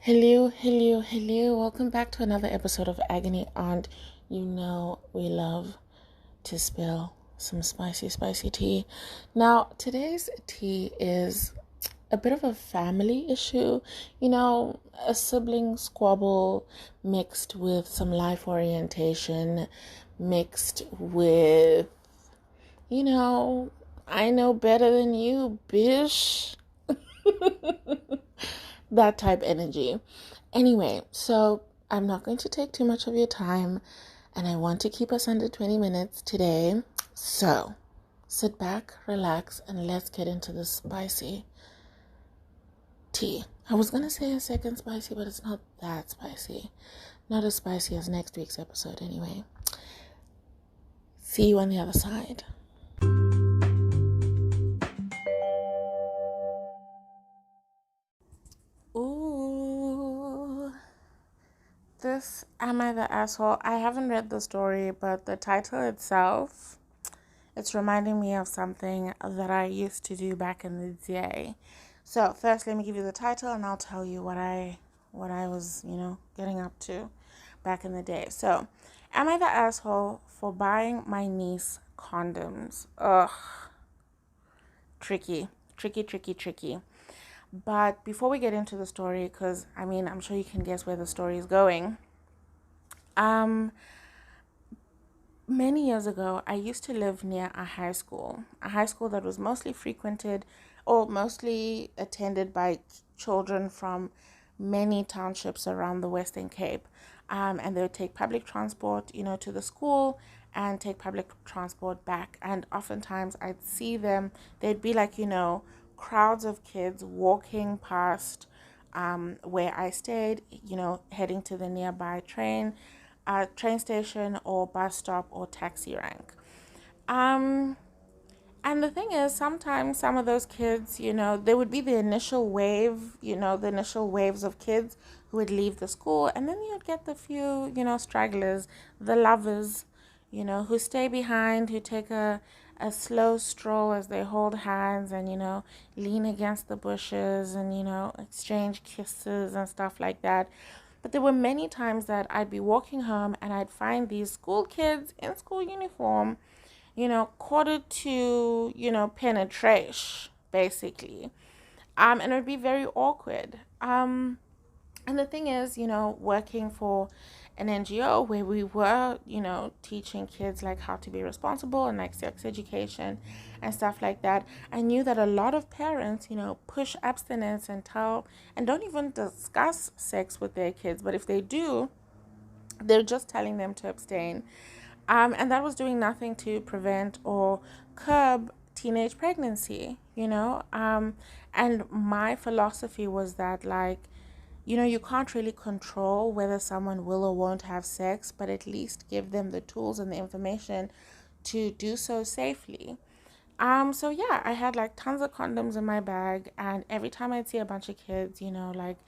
Hello. Welcome back to another episode of Agony. And you know we love to spill some spicy tea. Now, today's tea is a bit of a family issue. A sibling squabble mixed with some life orientation, mixed with, I know better than you, bish. That type energy. Anyway, so I'm not going to take too much of your time, and I want to keep us under 20 minutes today. So sit back, relax, and let's get into the spicy tea. I was going to say a second spicy, but it's not that spicy. Not as spicy as next week's episode anyway. See you on the other side. This Am I the Asshole? I haven't read the story, but the title itself, it's reminding me of something that I used to do back in the day. So first, let me give you the title, and I'll tell you what I was, getting up to back in the day. So, am I the asshole for buying my niece condoms? Ugh, tricky. But before we get into the story, because I'm sure you can guess where the story is going. Many years ago, I used to live near a high school that was mostly frequented or mostly attended by children from many townships around the Western Cape. And they would take public transport, to the school and take public transport back. And oftentimes I'd see them, they'd be like, crowds of kids walking past where I stayed, heading to the nearby train station or bus stop or taxi rank. And the thing is, sometimes some of those kids, there would be the initial wave, the initial waves of kids who would leave the school. And then you'd get the few, stragglers, the lovers, who stay behind, who take a slow stroll as they hold hands and, lean against the bushes and, exchange kisses and stuff like that. But there were many times that I'd be walking home and I'd find these school kids in school uniform, quarter to, penetration, basically. And it would be very awkward. And the thing is, working for an NGO where we were, teaching kids like how to be responsible and like sex education and stuff like that, I knew that a lot of parents, push abstinence and don't even discuss sex with their kids. But if they do, they're just telling them to abstain. And that was doing nothing to prevent or curb teenage pregnancy, and my philosophy was that, like, you can't really control whether someone will or won't have sex, but at least give them the tools and the information to do so safely. So yeah, I had like tons of condoms in my bag, and every time I'd see a bunch of kids, like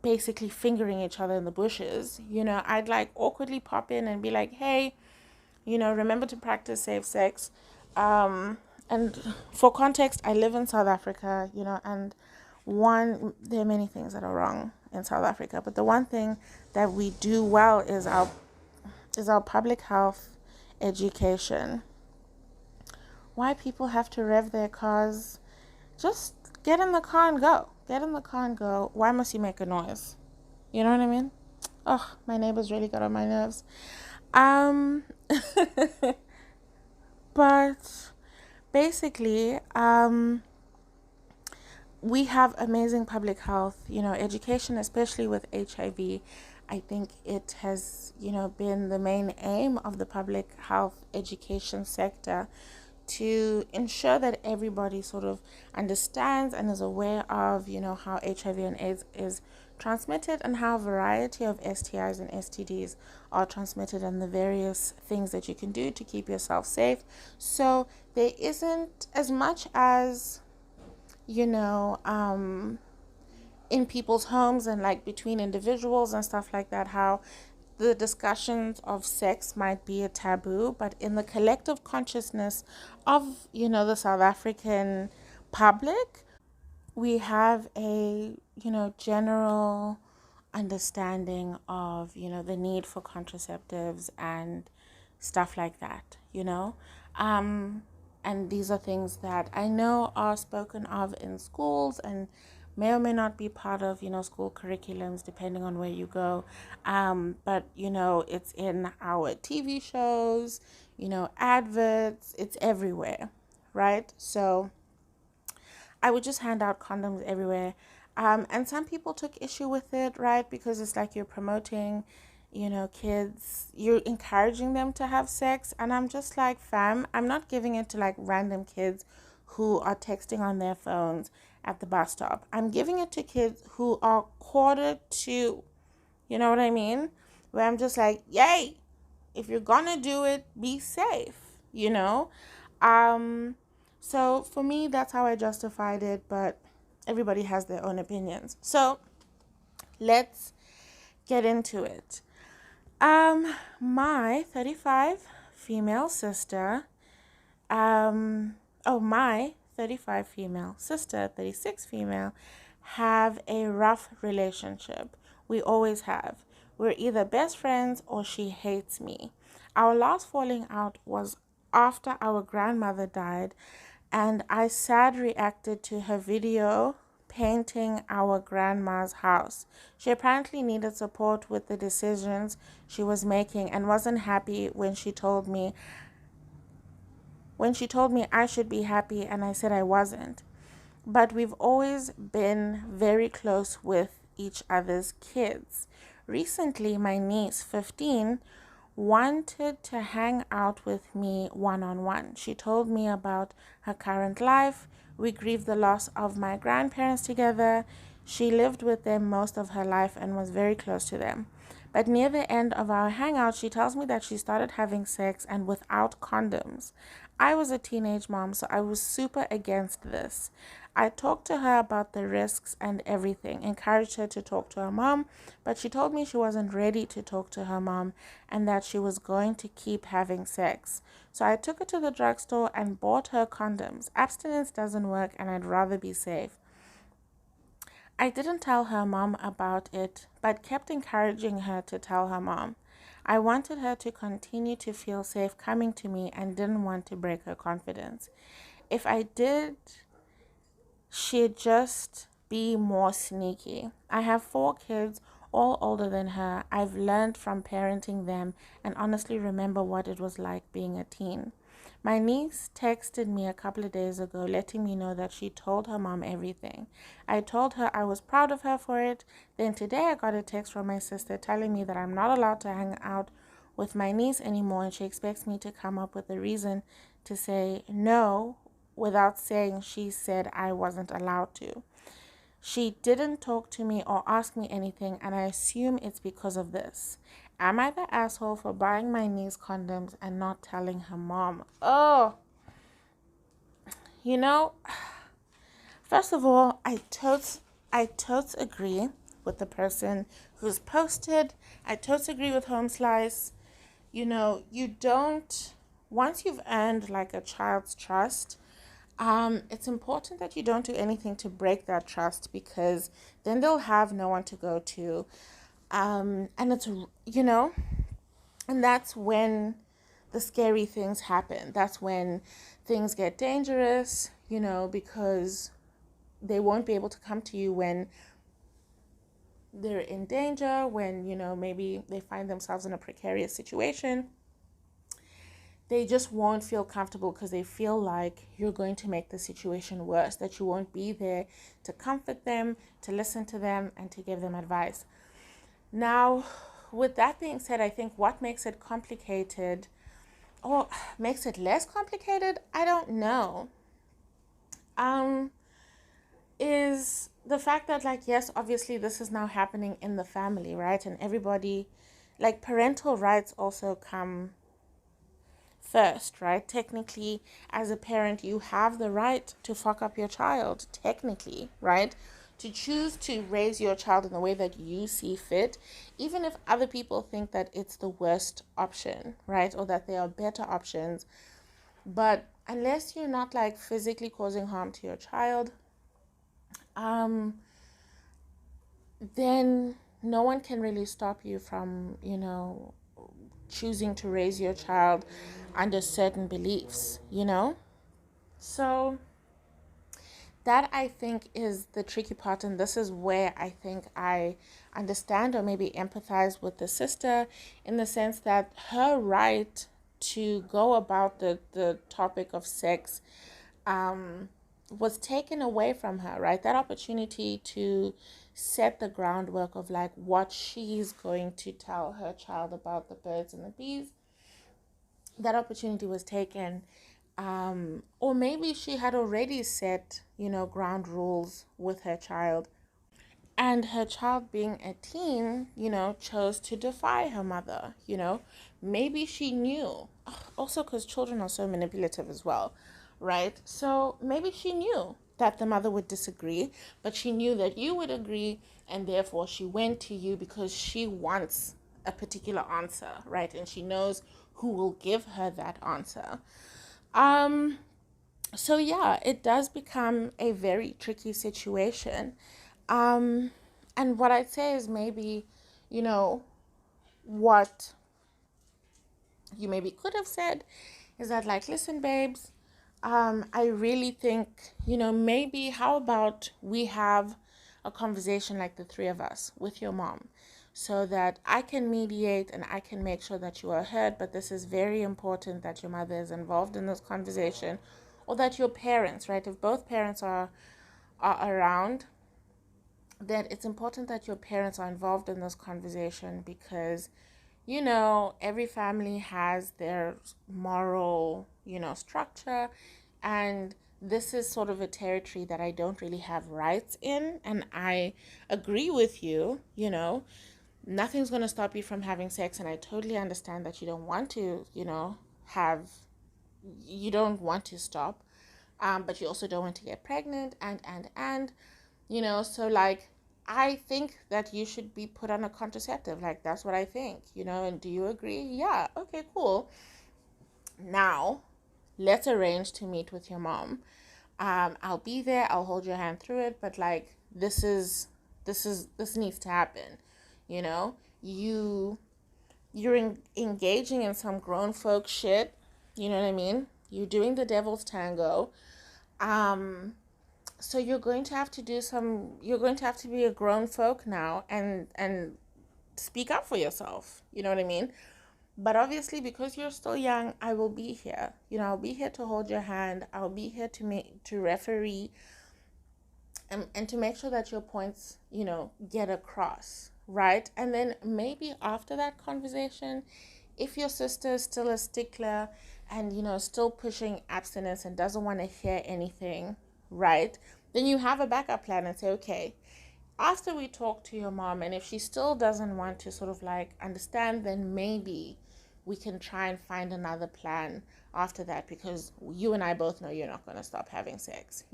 basically fingering each other in the bushes, I'd like awkwardly pop in and be like, hey, remember to practice safe sex. And for context, I live in South Africa, and there are many things that are wrong in South Africa, but the one thing that we do well is our public health education. Why people have to rev their cars? Just get in the car and go. Why must you make a noise? You know what I mean? Oh, my neighbors really got on my nerves. But basically, we have amazing public health, education, especially with HIV. I think it has, been the main aim of the public health education sector to ensure that everybody sort of understands and is aware of, how HIV and AIDS is transmitted and how a variety of STIs and STDs are transmitted and the various things that you can do to keep yourself safe. So there isn't as much as, in people's homes and like between individuals and stuff like that, how the discussions of sex might be a taboo, but in the collective consciousness of, the South African public, we have a, general understanding of, the need for contraceptives and stuff like that, and these are things that I know are spoken of in schools and may or may not be part of, school curriculums depending on where you go. But, it's in our TV shows, adverts, it's everywhere, right? So I would just hand out condoms everywhere. And some people took issue with it, right? Because it's like you're promoting, kids, you're encouraging them to have sex. And I'm just like, fam, I'm not giving it to like random kids who are texting on their phones at the bus stop. I'm giving it to kids who are quarter to, you know what I mean? Where I'm just like, yay, if you're gonna do it, be safe, you know? Um, so for me, that's how I justified it, but everybody has their own opinions. So let's get into it. My 35 female sister, my 35 female sister, 36 female, have a rough relationship. We always have. We're either best friends or she hates me. Our last falling out was after our grandmother died, and I sad reacted to her video painting our grandma's house. She apparently needed support with the decisions she was making and wasn't happy when she told me I should be happy and I said I wasn't. But we've always been very close with each other's kids. Recently, my niece, 15, wanted to hang out with me one on one. She told me about her current life. We grieved the loss of my grandparents together. She lived with them most of her life and was very close to them. But near the end of our hangout, she tells me that she started having sex and without condoms. I was a teenage mom, so I was super against this. I talked to her about the risks and everything, encouraged her to talk to her mom, but she told me she wasn't ready to talk to her mom and that she was going to keep having sex. So I took her to the drugstore and bought her condoms. Abstinence doesn't work and I'd rather be safe. I didn't tell her mom about it, but kept encouraging her to tell her mom. I wanted her to continue to feel safe coming to me and didn't want to break her confidence. If I did, she'd just be more sneaky. I have 4 kids, all older than her. I've learned from parenting them and honestly remember what it was like being a teen. My niece texted me a couple of days ago letting me know that she told her mom everything. I told her I was proud of her for it. Then today I got a text from my sister telling me that I'm not allowed to hang out with my niece anymore and she expects me to come up with a reason to say no without saying she said I wasn't allowed to. She didn't talk to me or ask me anything, and I assume it's because of this. Am I the asshole for buying my niece condoms and not telling her mom? Oh, you know, first of all, I totes agree with the person who's posted. I totes agree with Home Slice. You don't, once you've earned like a child's trust, it's important that you don't do anything to break that trust because then they'll have no one to go to. And it's, and that's when the scary things happen. That's when things get dangerous, because they won't be able to come to you when they're in danger, when, maybe they find themselves in a precarious situation. They just won't feel comfortable because they feel like you're going to make the situation worse, that you won't be there to comfort them, to listen to them, and to give them advice. Now, with that being said, I think what makes it complicated or makes it less complicated, I don't know, is the fact that, like, yes, obviously this is now happening in the family, right? And everybody, like, parental rights also come first, right? Technically, as a parent, you have the right to fuck up your child, technically, right? To choose to raise your child in the way that you see fit, even if other people think that it's the worst option, right? Or that there are better options. But unless you're not like physically causing harm to your child, then no one can really stop you from, choosing to raise your child under certain beliefs. So that I think is the tricky part, and this is where I think I understand or maybe empathize with the sister, in the sense that her right to go about the topic of sex was taken away from her, right? That opportunity to set the groundwork of like what she's going to tell her child about the birds and the bees, that opportunity was taken. Or maybe she had already set, ground rules with her child. And her child, being a teen, chose to defy her mother. Maybe she knew. Also, because children are so manipulative as well, right? So maybe she knew that the mother would disagree, but she knew that you would agree, and therefore she went to you because she wants a particular answer, right? And she knows who will give her that answer. Um, so yeah, it does become a very tricky situation. Um, and what I'd say is maybe, you know, what you maybe could have said is that, like, listen, babes, I really think, maybe how about we have a conversation like the three of us with your mom, so that I can mediate and I can make sure that you are heard. But this is very important that your mother is involved in this conversation, or that your parents, right? If both parents are around, then it's important that your parents are involved in this conversation, because every family has their moral, structure, and this is sort of a territory that I don't really have rights in. And I agree with you, nothing's going to stop you from having sex, and I totally understand that you don't want to, have, you don't want to stop, but you also don't want to get pregnant, and so, like, I think that you should be put on a contraceptive. Like, that's what I think, and do you agree? Yeah, okay, cool. Now, let's arrange to meet with your mom. I'll be there, I'll hold your hand through it, but like, this needs to happen. You know, you engaging in some grown folk shit, you know what I mean? You're doing the devil's tango. So you're going to have to be a grown folk now, and speak up for yourself, you know what I mean? But obviously, because you're still young, I will be here. I'll be here to hold your hand. I'll be here to referee, and to make sure that your points, get across, right? And then maybe after that conversation, if your sister is still a stickler and, still pushing abstinence and doesn't want to hear anything, right? Then you have a backup plan and say, okay, after we talk to your mom, and if she still doesn't want to sort of like understand, then maybe we can try and find another plan after that, because you and I both know you're not going to stop having sex.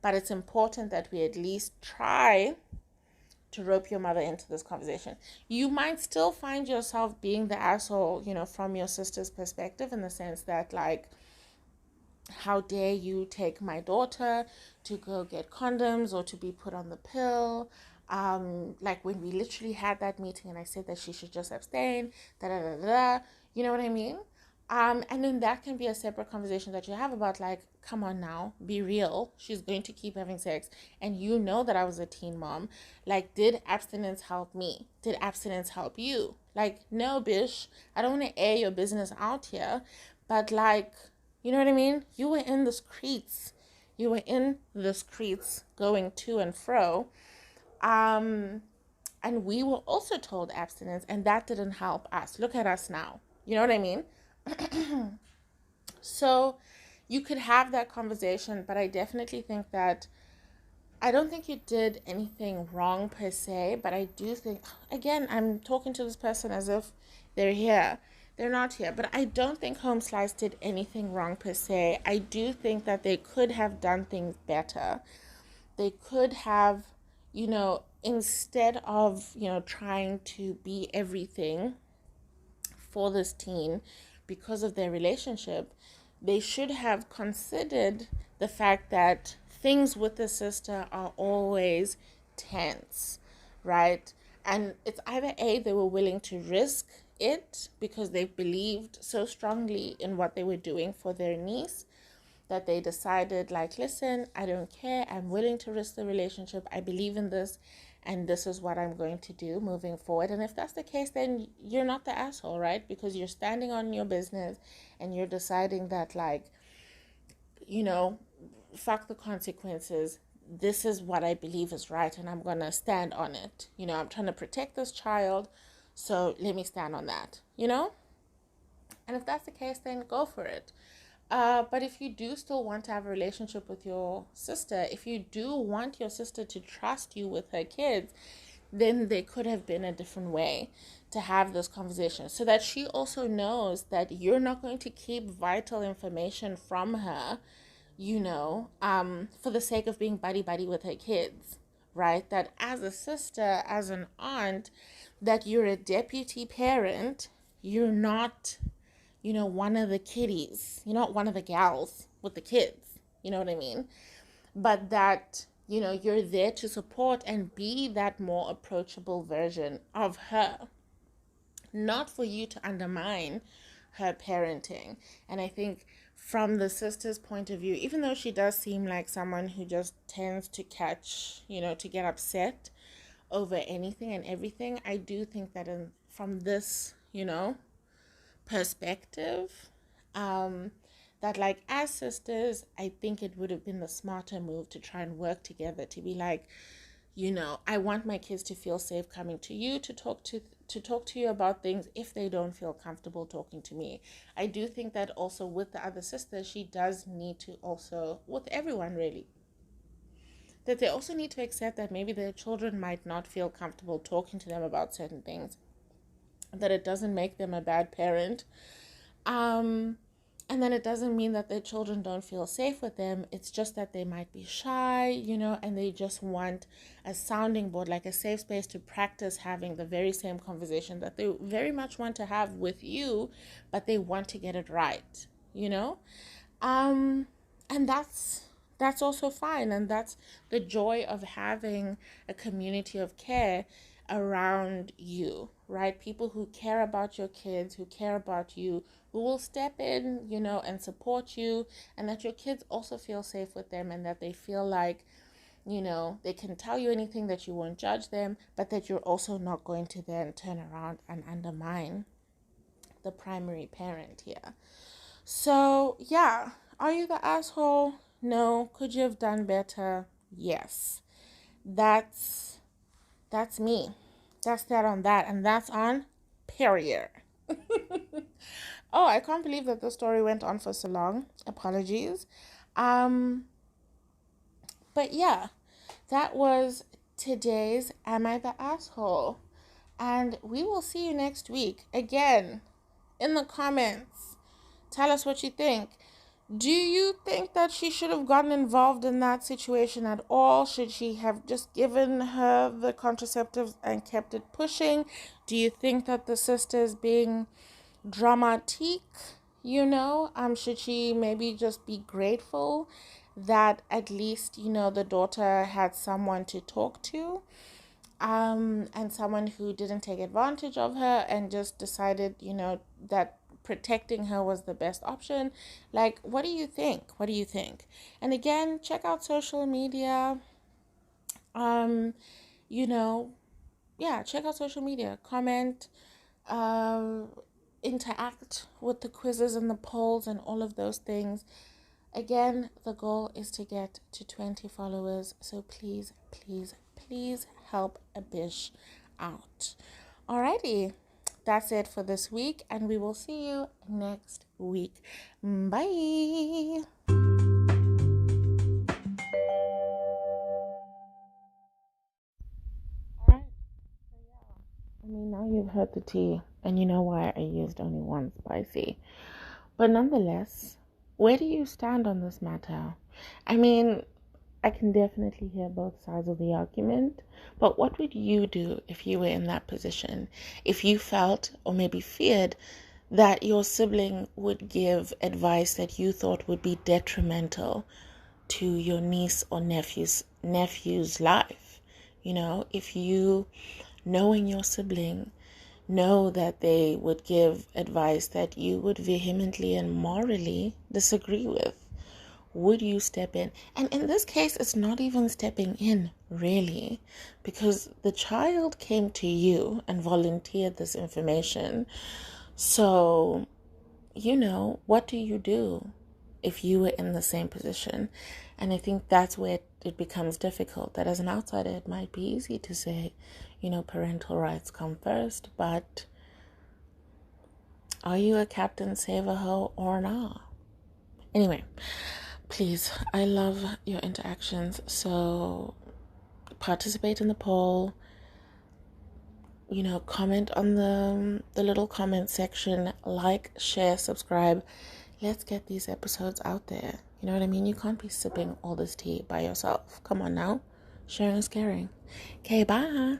But it's important that we at least try to rope your mother into this conversation. You might still find yourself being the asshole, from your sister's perspective, in the sense that, like, how dare you take my daughter to go get condoms or to be put on the pill? Like, when we literally had that meeting and I said that she should just abstain, da da da da. You know what I mean? And then that can be a separate conversation that you have about, like, come on now, be real. She's going to keep having sex. And you know that I was a teen mom. Like, did abstinence help me? Did abstinence help you? Like, no, bish. I don't want to air your business out here. But, like, you know what I mean? You were in the streets. You were in the streets going to and fro. And we were also told abstinence, and that didn't help us. Look at us now. You know what I mean? So you could have that conversation, but I definitely think that I don't think you did anything wrong per se, but I do think, again, I'm talking to this person as if they're here. They're not here, but I don't think Home Slice did anything wrong per se. I do think that they could have done things better. They could have, instead of, trying to be everything for this teen because of their relationship, they should have considered the fact that things with the sister are always tense, right? And it's either A, they were willing to risk it because they believed so strongly in what they were doing for their niece that they decided, like, listen, I don't care, I'm willing to risk the relationship, I believe in this, and this is what I'm going to do moving forward. And if that's the case, then you're not the asshole, right? Because you're standing on your business and you're deciding that, like, you know, fuck the consequences. This is what I believe is right, and I'm going to stand on it. I'm trying to protect this child, so let me stand on that. And if that's the case, then go for it. But if you do still want to have a relationship with your sister, if you do want your sister to trust you with her kids, then there could have been a different way to have this conversation so that she also knows that you're not going to keep vital information from her, for the sake of being buddy with her kids, right? That as a sister, as an aunt, that you're a deputy parent, you're not, one of the kiddies, you're not one of the gals with the kids, you know what I mean? But that, you're there to support and be that more approachable version of her, not for you to undermine her parenting. And I think from the sister's point of view, even though she does seem like someone who just tends to to get upset over anything and everything, I do think that from this, perspective, that, like, as sisters, I think it would have been the smarter move to try and work together to be like, I want my kids to feel safe coming to you to talk to you about things if they don't feel comfortable talking to me. I do think that also with the other sister, she does need to also, with everyone really, that they also need to accept that maybe their children might not feel comfortable talking to them about certain things, that it doesn't make them a bad parent. And then it doesn't mean that their children don't feel safe with them. It's just that they might be shy, and they just want a sounding board, like a safe space to practice having the very same conversation that they very much want to have with you, but they want to get it right. And that's also fine. And that's the joy of having a community of care around you, right? People who care about your kids, who care about you, who will step in, and support you, and that your kids also feel safe with them, and that they feel like, they can tell you anything, that you won't judge them, but that you're also not going to then turn around and undermine the primary parent here. So, yeah, are you the asshole? No. Could you have done better? Yes. That's me. That's that on that, and that's on period. Oh, I can't believe that the story went on for so long. Apologies. But yeah, that was today's Am I the Asshole? And we will see you next week. Again, in the comments, tell us what you think. Do you think that she should have gotten involved in that situation at all? Should she have just given her the contraceptives and kept it pushing? Do you think that the sister is being dramatique? Should she maybe just be grateful that at least, the daughter had someone to talk to? And someone who didn't take advantage of her and just decided, that protecting her was the best option. Like, what do you think? And again, check out social media. Check out social media. Comment, uh, interact with the quizzes and the polls and all of those things. Again, the goal is to get to 20 followers. So please, please, please help a bish out. Alrighty, that's it for this week, and we will see you next week. Bye. Alright, so yeah. Now you've heard the tea, and you know why I used only one spicy. But nonetheless, where do you stand on this matter? I can definitely hear both sides of the argument, but what would you do if you were in that position? If you felt or maybe feared that your sibling would give advice that you thought would be detrimental to your niece or nephew's life. If you, knowing your sibling, know that they would give advice that you would vehemently and morally disagree with, would you step in? And in this case, it's not even stepping in, really, because the child came to you and volunteered this information. So, what do you do if you were in the same position? And I think that's where it becomes difficult. That as an outsider, it might be easy to say, parental rights come first, but are you a Captain Save-A-Ho or not? Anyway, please, I love your interactions, so participate in the poll, comment on the little comment section, like, share, subscribe. Let's get these episodes out there. You know what I mean? You can't be sipping all this tea by yourself. Come on now. Sharing is caring. Okay, bye.